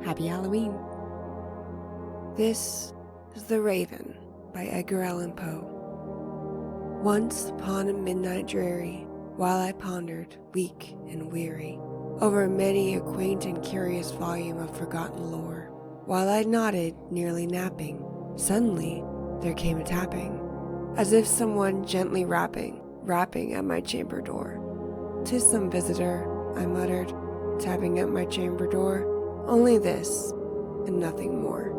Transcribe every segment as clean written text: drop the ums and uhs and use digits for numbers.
Happy Halloween. This is The Raven by Edgar Allan Poe. Once upon a midnight dreary, while I pondered, weak and weary, over many a quaint and curious volume of forgotten lore, while I nodded, nearly napping, suddenly there came a tapping, as if someone gently rapping at my chamber door. "'Tis some visitor," I muttered, tapping at my chamber door. "Only this, and nothing more."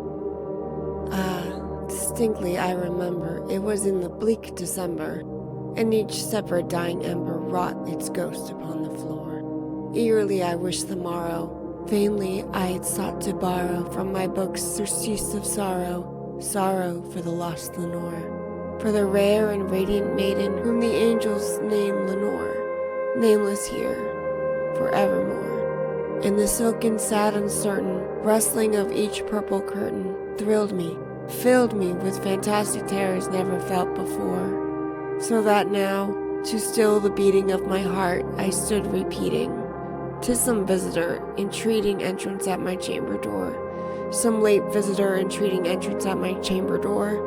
Distinctly I remember it was in the bleak December, and each separate dying ember wrought its ghost upon the floor. Eagerly I wished the morrow, vainly I had sought to borrow from my books surcease of sorrow for the lost Lenore, for the rare and radiant maiden whom the angels name Lenore, nameless here, forevermore. And the silken, sad, uncertain rustling of each purple curtain thrilled me, filled me with fantastic terrors never felt before, so that now, to still the beating of my heart, I stood repeating, "'Tis some visitor entreating entrance at my chamber door, some late visitor entreating entrance at my chamber door.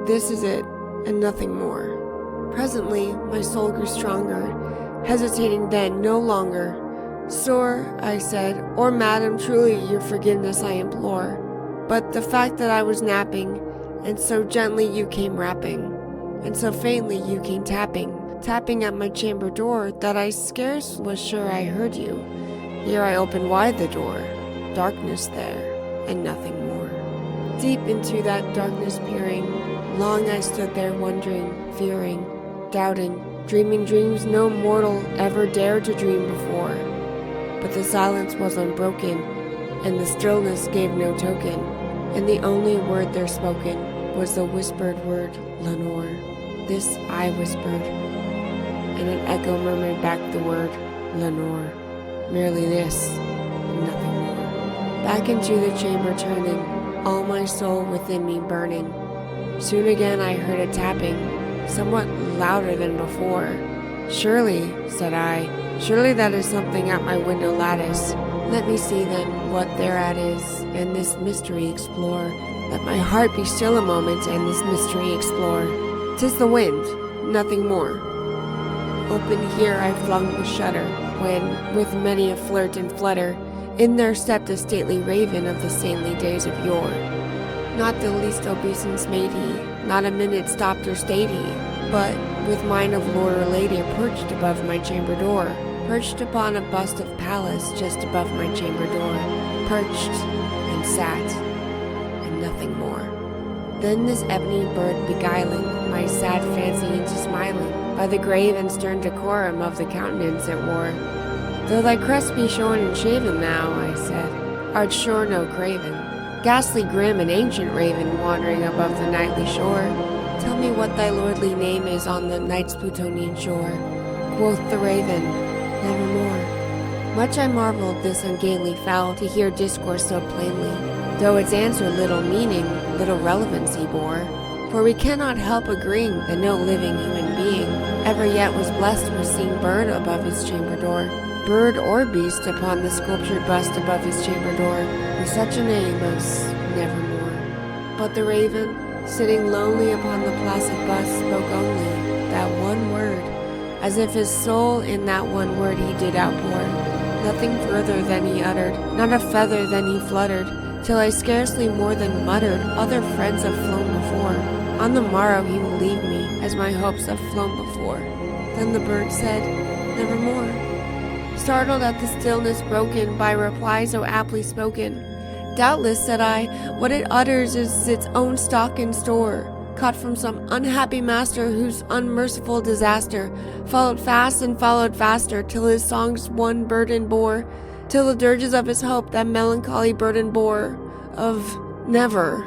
This is it, and nothing more." Presently, my soul grew stronger, hesitating then no longer. "Sir," I said, "or madam, truly your forgiveness I implore. But the fact that I was napping, and so gently you came rapping, and so faintly you came tapping at my chamber door, that I scarce was sure I heard you. Here I opened wide the door, darkness there, and nothing more." Deep into that darkness peering, long I stood there wondering, fearing, doubting, dreaming dreams no mortal ever dared to dream before. But the silence was unbroken, and the stillness gave no token, and the only word there spoken was the whispered word, "Lenore." This I whispered, and an echo murmured back the word, "Lenore." Merely this, and nothing more. Back into the chamber turning, all my soul within me burning. Soon again I heard a tapping, somewhat louder than before. "Surely," said I, "surely that is something at my window lattice. Let me see then what thereat is, and this mystery explore. Let my heart be still a moment, and this mystery explore. 'Tis the wind, nothing more." Open here I flung the shutter, when, with many a flirt and flutter, in there stepped a stately raven of the saintly days of yore. Not the least obeisance made he, not a minute stopped or stayed he, but, with mine of lord or lady, perched above my chamber door, perched upon a bust of Pallas just above my chamber door, perched, and sat, and nothing more. Then this ebony bird beguiling my sad fancy into smiling, by the grave and stern decorum of the countenance it wore. "Though thy crest be shorn and shaven now," I said, "art sure no craven, ghastly grim and ancient raven wandering above the nightly shore. Tell me what thy lordly name is on the night's Plutonian shore." Quoth the raven, "Nevermore." Much I marveled this ungainly fowl to hear discourse so plainly, though its answer little meaning, little relevancy bore. For we cannot help agreeing that no living human being ever yet was blessed with seeing bird above his chamber door, bird or beast upon the sculptured bust above his chamber door, with such a name as Nevermore. But the raven, sitting lonely upon the placid bust, spoke only that one word, as if his soul in that one word he did outpour. Nothing further than he uttered, not a feather than he fluttered, till I scarcely more than muttered, "Other friends have flown before. On the morrow he will leave me, as my hopes have flown before." Then the bird said, "Nevermore." Startled at the stillness broken by reply so aptly spoken. "Doubtless," said I, "what it utters is its own stock and store, caught from some unhappy master whose unmerciful disaster followed fast and followed faster, till his songs one burden bore, till the dirges of his hope that melancholy burden bore, of nevermore."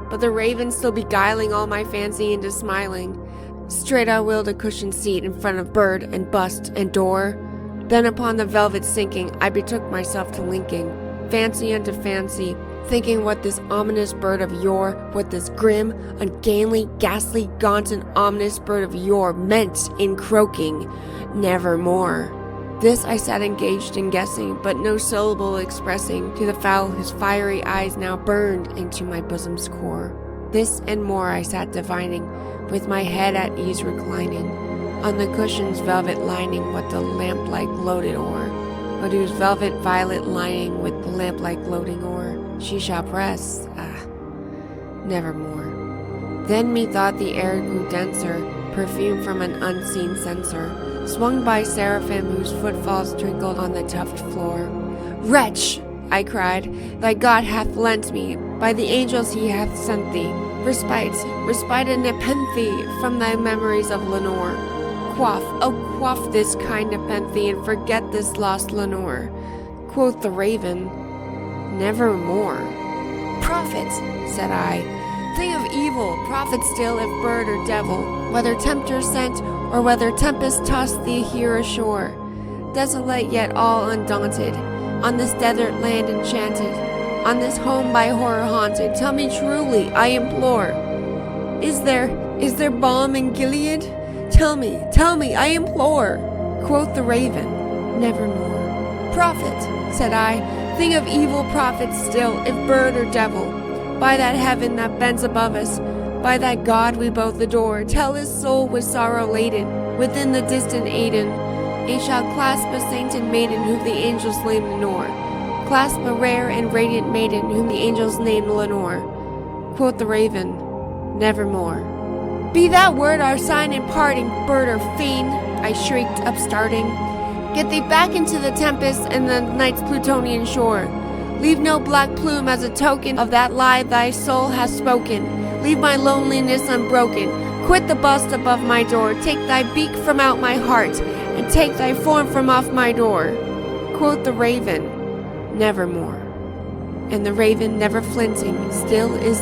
But the raven still beguiling all my fancy into smiling, straight I willed a cushioned seat in front of bird and bust and door. Then upon the velvet sinking, I betook myself to linking fancy unto fancy, thinking what this ominous bird of yore, what this grim, ungainly, ghastly, gaunt, and ominous bird of yore meant in croaking, "Nevermore." This I sat engaged in guessing, but no syllable expressing to the fowl whose fiery eyes now burned into my bosom's core. This and more I sat divining, with my head at ease reclining, on the cushion's velvet lining what the lamplight gloated o'er, but whose velvet violet lining with the lamplight gloating o'er, she shall press, nevermore. Then methought the air grew denser, perfume from an unseen censer, swung by seraphim whose footfalls trickled on the tufted floor. Wretch! I cried, thy God hath lent me, by the angels he hath sent thee, respite and nepenthe from thy memories of Lenore. Quoth, oh quaff this kind nepenthe, and forget this lost Lenore. Quoth the raven, nevermore. Prophet, said I, thing of evil, prophet still if bird or devil, whether tempter sent, or whether tempest tossed thee here ashore, desolate yet all undaunted, on this desert land enchanted, on this home by horror haunted, tell me truly, I implore, is there balm in Gilead? Tell me, I implore. Quoth the raven, nevermore. Prophet, said I, thing of evil, prophet still, if bird or devil, by that heaven that bends above us, by that God we both adore, tell his soul with sorrow laden, within the distant Aidenn, and shall clasp a sainted maiden whom the angels name Lenore, clasp a rare and radiant maiden whom the angels name Lenore. Quoth the raven, nevermore. Be that word our sign in parting, bird or fiend, I shrieked, upstarting. Get thee back into the tempest and the night's Plutonian shore. Leave no black plume as a token of that lie thy soul has spoken. Leave my loneliness unbroken. Quit the bust above my door. Take thy beak from out my heart, and take thy form from off my door. Quoth the raven, nevermore. And the raven, never flinting, still is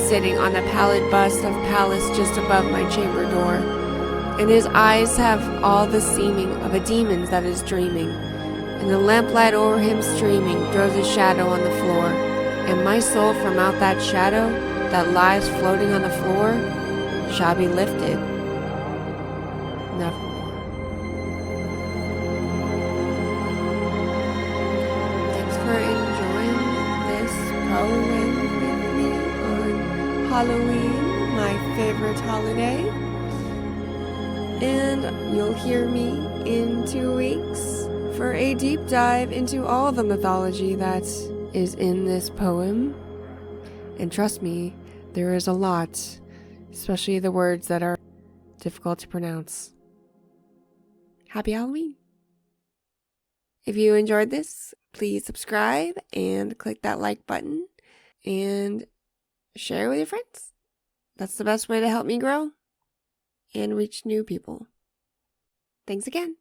sitting on the pallid bust of Pallas just above my chamber door. And his eyes have all the seeming of a demon's that is dreaming. And the lamplight o'er him streaming throws a shadow on the floor. And my soul from out that shadow that lies floating on the floor shall be lifted nevermore. Thanks for enjoying this poem with me on Halloween, my favorite holiday. And you'll hear me in 2 weeks for a deep dive into all the mythology that is in this poem. And trust me, there is a lot, especially the words that are difficult to pronounce. Happy Halloween! If you enjoyed this, please subscribe and click that like button and share with your friends. That's the best way to help me grow and reach new people. Thanks again.